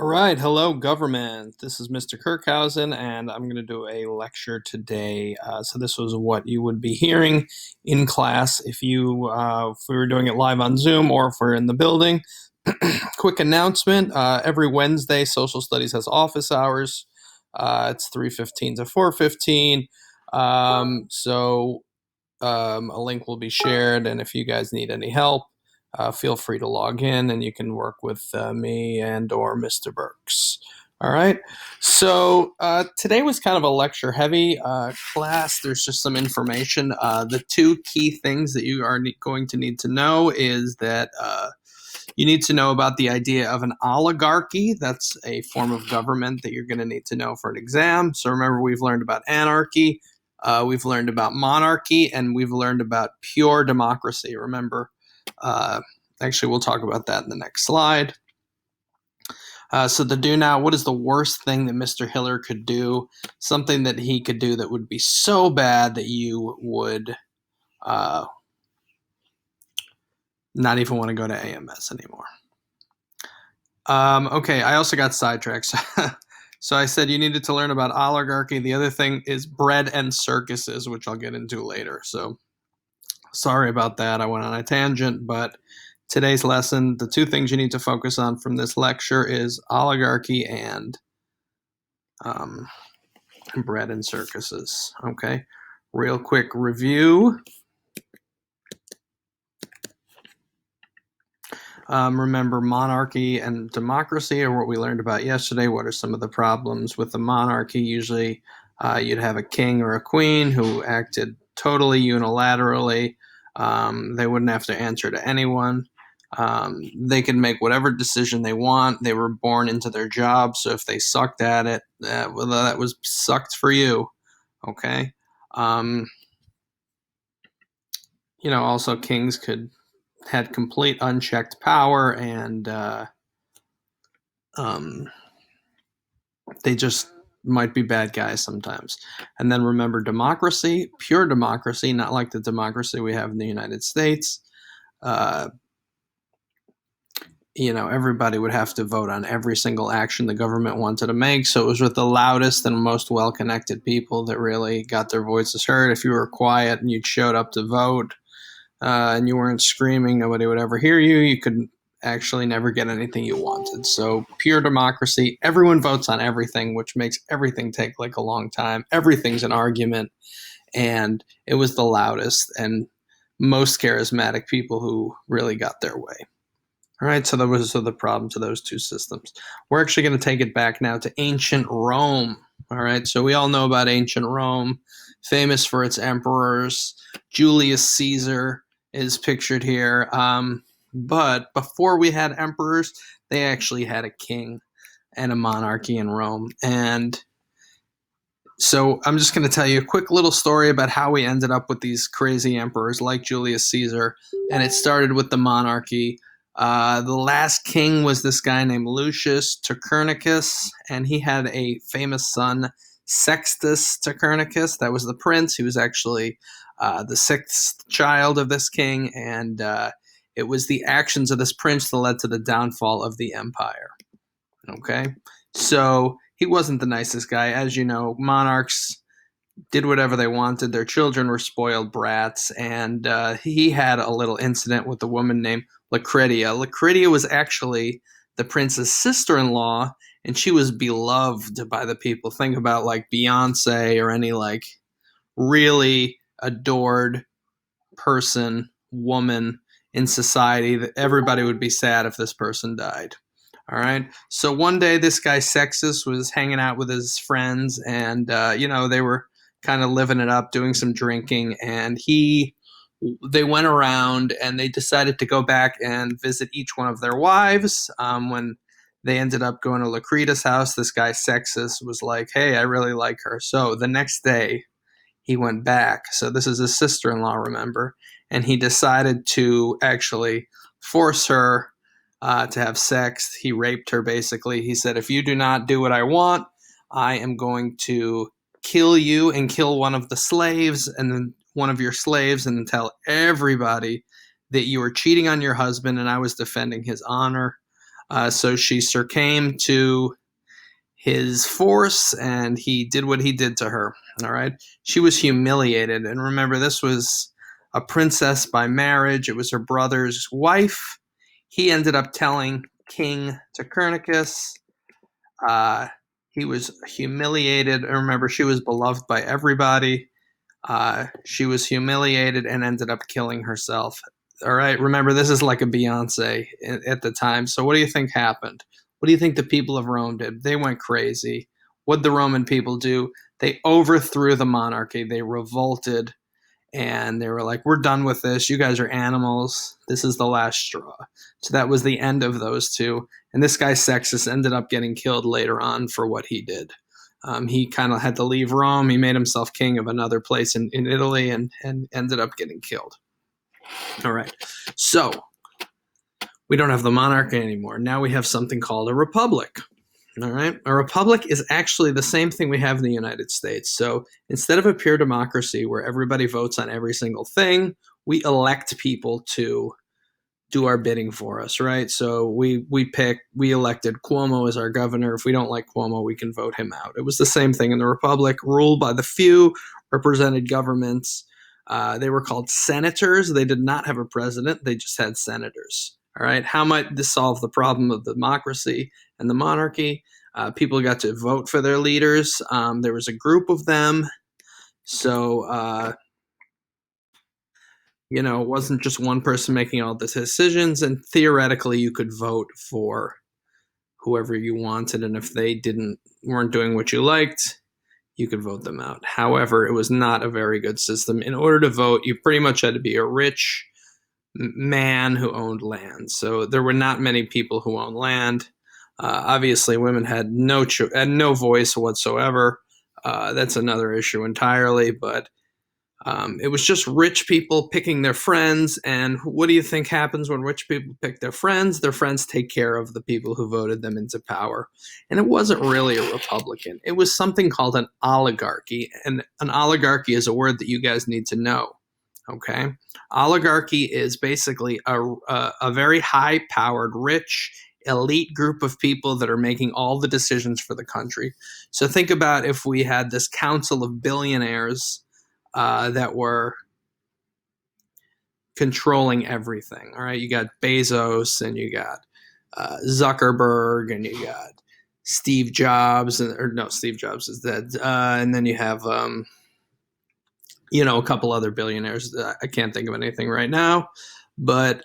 All right, hello, government. This is Mr. Kirkhausen, and I'm going to do a lecture today. So this was what you would be hearing in class if we were doing it live on Zoom or if we're in the building. Quick announcement: every Wednesday, Social Studies has office hours. It's 3:15 to 4:15. A link will be shared, and if you guys need any help, feel free to log in, and you can work with me and or Mr. Burks. All right. So today was kind of a lecture-heavy class. There's just some information. The two key things that you are going to need to know is that you need to know about the idea of an oligarchy. That's a form of government that you're going to need to know for an exam. So remember, we've learned about anarchy, we've learned about monarchy, and we've learned about pure democracy. Remember, actually, we'll talk about that in the next slide. So the do now, what is the worst thing that Mr. Hiller could do? Something that he could do that would be so bad that you would not even want to go to AMS anymore. Okay, I also got sidetracked. So I said you needed to learn about oligarchy. The other thing is bread and circuses, which I'll get into later. So sorry about that. I went on a tangent, but today's lesson, the two things you need to focus on from this lecture is oligarchy and bread and circuses. Okay, real quick review. Remember, monarchy and democracy are what we learned about yesterday. What are some of the problems with the monarchy? Usually you'd have a king or a queen who acted totally unilaterally. They wouldn't have to answer to anyone. They could make whatever decision they want. They were born into their job, so if they sucked at it, well, that was sucked for you. Okay. Also kings had complete unchecked power, and they just might be bad guys sometimes. And then remember, democracy, pure democracy, not like the democracy we have in the United States. Everybody would have to vote on every single action the government wanted to make. So it was with the loudest and most well-connected people that really got their voices heard. If you were quiet and you showed up to vote, and you weren't screaming, nobody would ever hear you. You could actually never get anything you wanted. So pure democracy, everyone votes on everything, which makes everything take like a long time. Everything's an argument, and it was the loudest and most charismatic people who really got their way. All right, so those are the problems of those two systems. We're actually going to take it back now to ancient Rome. All right, so we all know about ancient Rome, famous for its emperors. Julius Caesar is pictured here. But before we had emperors, they actually had a king and a monarchy in Rome. And so I'm just going to tell you a quick little story about how we ended up with these crazy emperors like Julius Caesar. And it started with the monarchy. The last king was this guy named Lucius Copernicus, and he had a famous son, Sextus Copernicus. That was the prince. He was actually the sixth child of this king, and it was the actions of this prince that led to the downfall of the empire. Okay, so he wasn't the nicest guy. As you know, monarchs did whatever they wanted. Their children were spoiled brats, and he had a little incident with a woman named Lucretia. Lucretia was actually the prince's sister-in-law, and she was beloved by the people. Think about like Beyonce or any like really adored woman in society. That everybody would be sad if this person died. All right. So one day, this guy Sextus was hanging out with his friends, and they were kind of living it up, doing some drinking, and they went around and they decided to go back and visit each one of their wives. When they ended up going to Lucretia's house, this guy Sextus was like, "Hey, I really like her." So the next day, he went back. So this is his sister-in-law, remember, and he decided to actually force her to have sex. He raped her, basically. He said, "If you do not do what I want, I am going to kill you and kill one of the slaves, and then one of your slaves, and then tell everybody that you were cheating on your husband and I was defending his honor." So she succumbed to his force, and he did what he did to her. All right. She was humiliated. And remember, this was a princess by marriage, it was her brother's wife. He ended up telling King Copernicus. Uh, he was humiliated. And remember, she was beloved by everybody. She was humiliated and ended up killing herself. All right. Remember, this is like a Beyonce at the time. So, what do you think happened? What do you think the people of Rome did? They went crazy. What did the Roman people do? They overthrew the monarchy. They revolted, and they were like, "We're done with this. You guys are animals. This is the last straw." So that was the end of those two. And this guy Sextus ended up getting killed later on for what he did. He kind of had to leave Rome. He made himself king of another place in Italy, and ended up getting killed. All right. So we don't have the monarchy anymore. Now we have something called a republic. All right. A republic is actually the same thing we have in the United States. So instead of a pure democracy where everybody votes on every single thing, we elect people to do our bidding for us, right? So we elected Cuomo as our governor. If we don't like Cuomo, we can vote him out. It was the same thing in the Republic, ruled by the few, represented governments. They were called senators. They did not have a president. They just had senators. All right. How might this solve the problem of democracy and the monarchy? People got to vote for their leaders. There was a group of them. So, it wasn't just one person making all the decisions, and theoretically you could vote for whoever you wanted, and if they weren't doing what you liked, you could vote them out. However, it was not a very good system. In order to vote, you pretty much had to be a rich man who owned land. So there were not many people who owned land. Obviously, women had no voice whatsoever. That's another issue entirely, but it was just rich people picking their friends. And what do you think happens when rich people pick their friends? Their friends take care of the people who voted them into power. And it wasn't really a republican. It was something called an oligarchy. And an oligarchy is a word that you guys need to know. Okay. Oligarchy is basically a very high powered, rich, elite group of people that are making all the decisions for the country. So think about if we had this council of billionaires that were controlling everything. All right, you got Bezos, and you got Zuckerberg, and you got Steve Jobs, Steve Jobs is dead, and then you have a couple other billionaires. I can't think of anything right now, but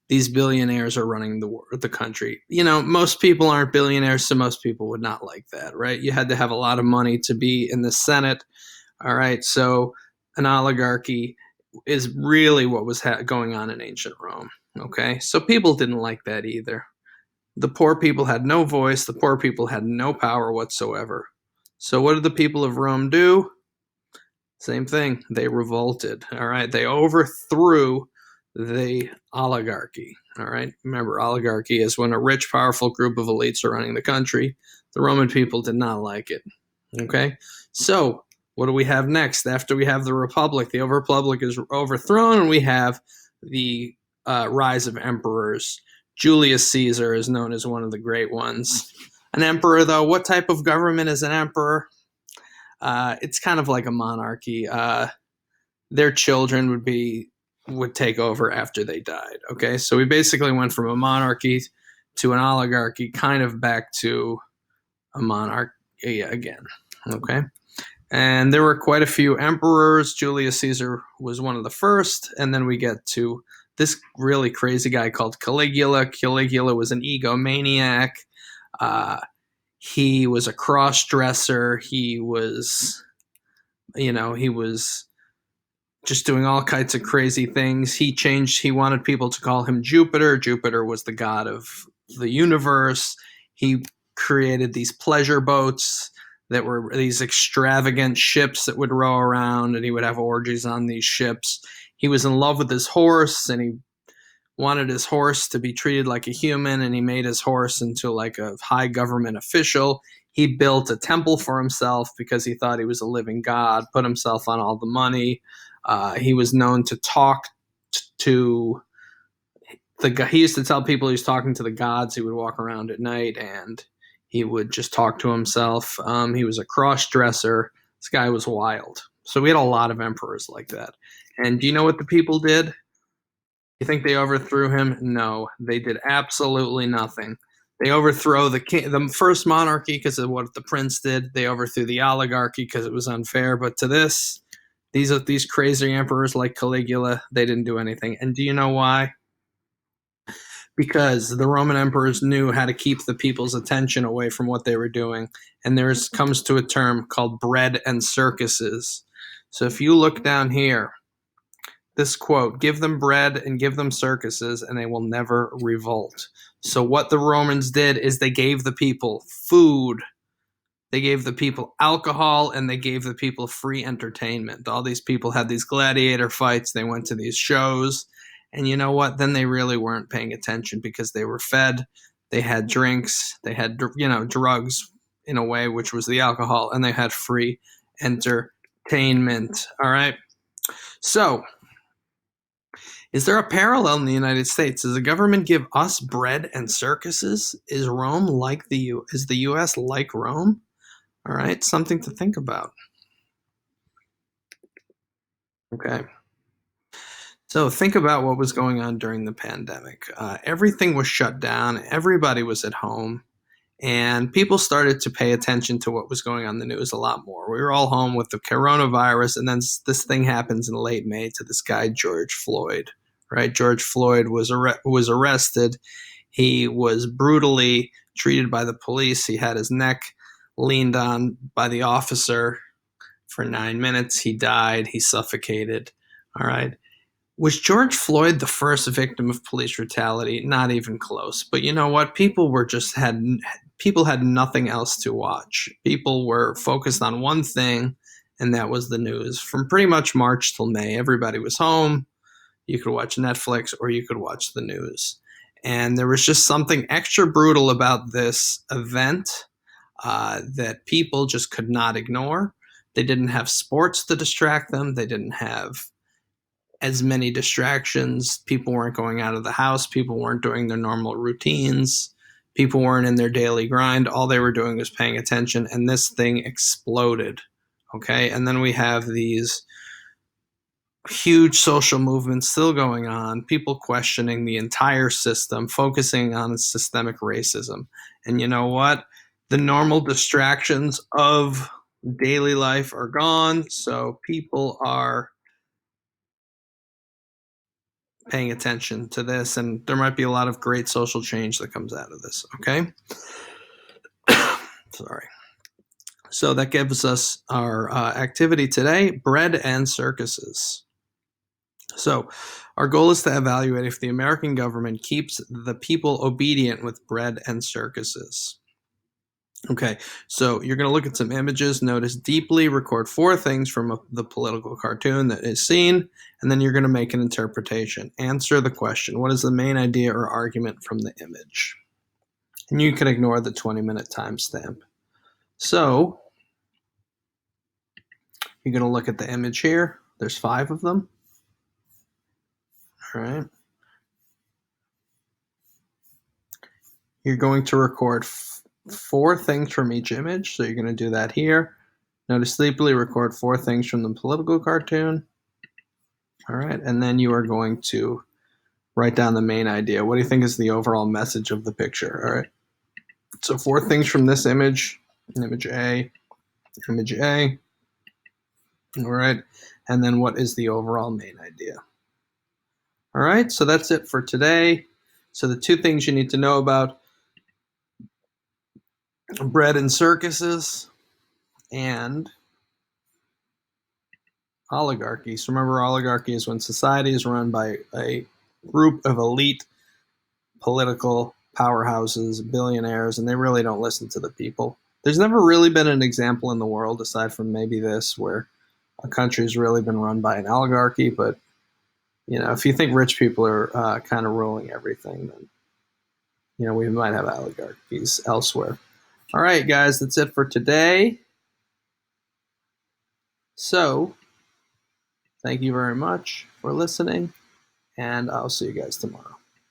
these billionaires are running the country. Most people aren't billionaires, so most people would not like that, right? You had to have a lot of money to be in the Senate. All right, so an oligarchy is really what was going on in ancient Rome. Okay, so people didn't like that either. The poor people had no voice. The poor people had no power whatsoever. So what did the people of Rome do? Same thing. They revolted. All right, they overthrew the oligarchy. All right, remember, oligarchy is when a rich, powerful group of elites are running the country. The Roman people did not like it. Okay, so what do we have next? After we have the republic, the republic is overthrown, and we have the rise of emperors. Julius Caesar is known as one of the great ones. An emperor, though, what type of government is an emperor? It's kind of like a monarchy. Their children would take over after they died. Okay, so we basically went from a monarchy to an oligarchy, kind of back to a monarchy again. Okay. And there were quite a few emperors. Julius Caesar was one of the first. And then we get to this really crazy guy called Caligula. Caligula was an egomaniac. He was a cross-dresser. He was just doing all kinds of crazy things. He wanted people to call him Jupiter. Jupiter was the god of the universe. He created these pleasure boats that were these extravagant ships that would row around, and he would have orgies on these ships. He was in love with his horse, and he wanted his horse to be treated like a human, and he made his horse into like a high government official. He built a temple for himself because he thought he was a living god, put himself on all the money. He was known to talk to the guy, he used to tell people he was talking to the gods. He would walk around at night and he would just talk to himself. He was a cross dresser. This guy was wild. So we had a lot of emperors like that. And do you know what the people did? You think they overthrew him? No, they did absolutely nothing. They overthrew the first monarchy because of what the prince did. They overthrew the oligarchy because it was unfair. But to these crazy emperors like Caligula, they didn't do anything. And do you know why? Because the Roman emperors knew how to keep the people's attention away from what they were doing. And there comes to a term called bread and circuses. So if you look down here, this quote, give them bread and give them circuses, and they will never revolt. So what the Romans did is they gave the people food, they gave the people alcohol, and they gave the people free entertainment. All these people had these gladiator fights, they went to these shows, and you know what? Then they really weren't paying attention because they were fed, they had drinks, they had, drugs in a way, which was the alcohol, and they had free entertainment. All right. So, is there a parallel in the United States? Does the government give us bread and circuses? Is Rome like is the US like Rome? All right, something to think about. Okay. So think about what was going on during the pandemic. Everything was shut down. Everybody was at home. And people started to pay attention to what was going on in the news a lot more. We were all home with the coronavirus, and then this thing happens in late May to this guy, George Floyd. Right? George Floyd was arrested. He was brutally treated by the police. He had his neck leaned on by the officer for 9 minutes. He died. He suffocated. All right. Was George Floyd the first victim of police brutality? Not even close. But you know what? People had nothing else to watch. People were focused on one thing, and that was the news. From pretty much March till May, everybody was home. You could watch Netflix or you could watch the news. And there was just something extra brutal about this event that people just could not ignore. They didn't have sports to distract them. They didn't have as many distractions. People weren't going out of the house. People weren't doing their normal routines. People weren't in their daily grind. All they were doing was paying attention, and this thing exploded. Okay. And then we have these huge social movements still going on, people questioning the entire system, focusing on systemic racism. And you know what? The normal distractions of daily life are gone, so people are paying attention to this, and there might be a lot of great social change that comes out of this. Okay. Sorry. So that gives us our activity today, bread and circuses. So our goal is to evaluate if the American government keeps the people obedient with bread and circuses. Okay, so you're going to look at some images, notice deeply, record 4 things from the political cartoon that is seen, and then you're going to make an interpretation. Answer the question. What is the main idea or argument from the image? And you can ignore the 20-minute timestamp. So you're going to look at the image here. There's 5 of them. All right. You're going to record 4 things from each image. So you're going to do that here. Notice deeply, record 4 things from the political cartoon. All right. And then you are going to write down the main idea. What do you think is the overall message of the picture? All right. So 4 things from this image, image A, image A. All right. And then what is the overall main idea? All right. So that's it for today. So the 2 things you need to know about bread and circuses and oligarchy. So remember, oligarchy is when society is run by a group of elite political powerhouses, billionaires, and they really don't listen to the people. There's never really been an example in the world, aside from maybe this, where a country's really been run by an oligarchy. But, if you think rich people are kind of ruling everything, then, we might have oligarchies elsewhere. All right, guys, that's it for today. So, thank you very much for listening, and I'll see you guys tomorrow.